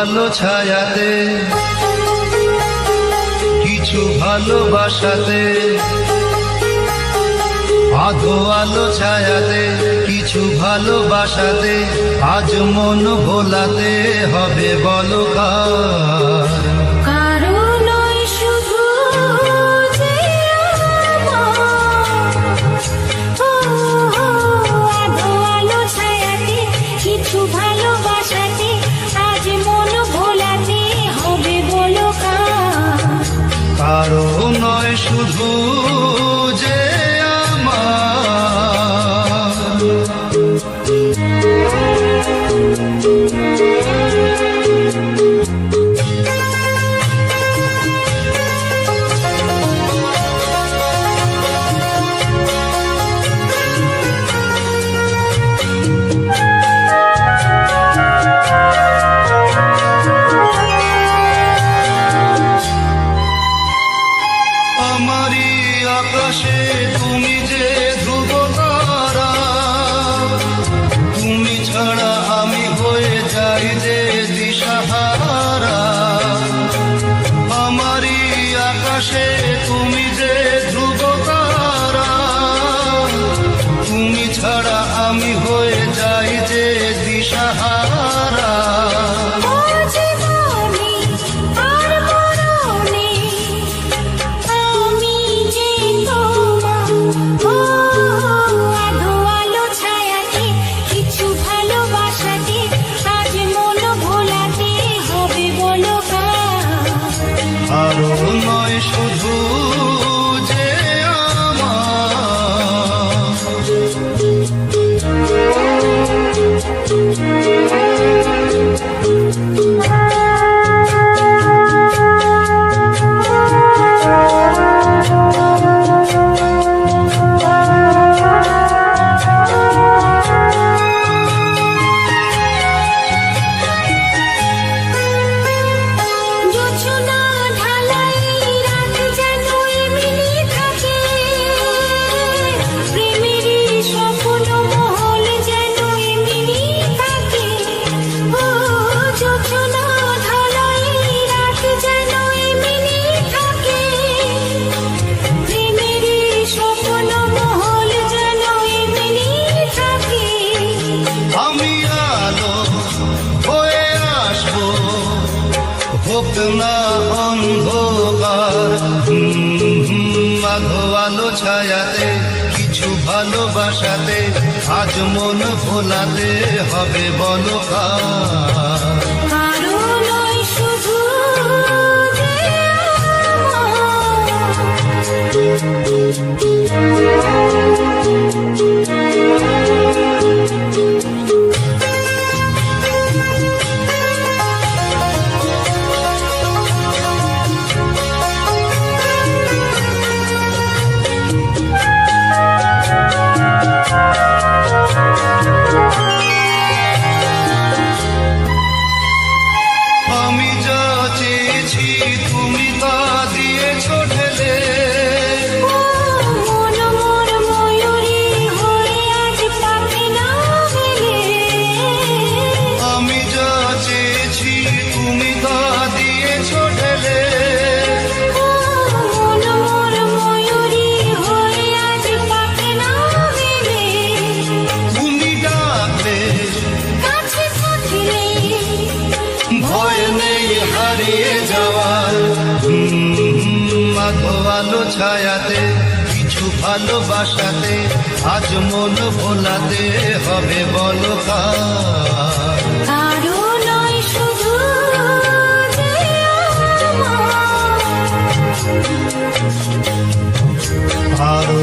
আলো ছায়াতে কিছু ভালোবাসাতে, আধো আলো ছায়াতে কিছু ভালোবাসাতে, আজ মন ভোলাতে হবে বলো কার? কারো নয় শুধু যে আমারই আকাশে তুমি যে ধ্রুব তারা, তুমি ছাড়া আমি হয়ে যাই যে দিশাহারা। আমারই আকাশে তুমি যে ধ্রুব তারা, তুমি ছাড়া আমি হয়ে যাই যে দিশাহারা। আরো নয় শুধু যে হোক না অন্ধকার। আধো আলো ছায়াতে কিছু ভালোবাসাতে, আজ মন ভোলাতে হবে বলো কার? আমি যা চেয়েছি তুমি তা দিয়েছ ঢেলে, আমি যা চেয়েছি তুমি তা দিয়েছ ঢেলে। তুমি ডাকলে ভয় নেই হারিয়ে যাওয়ার। আধো আলো ছায়াতে কিছু ভালোবাসাতে, আজ মন ভোলাতে হবে বলো কার? আরো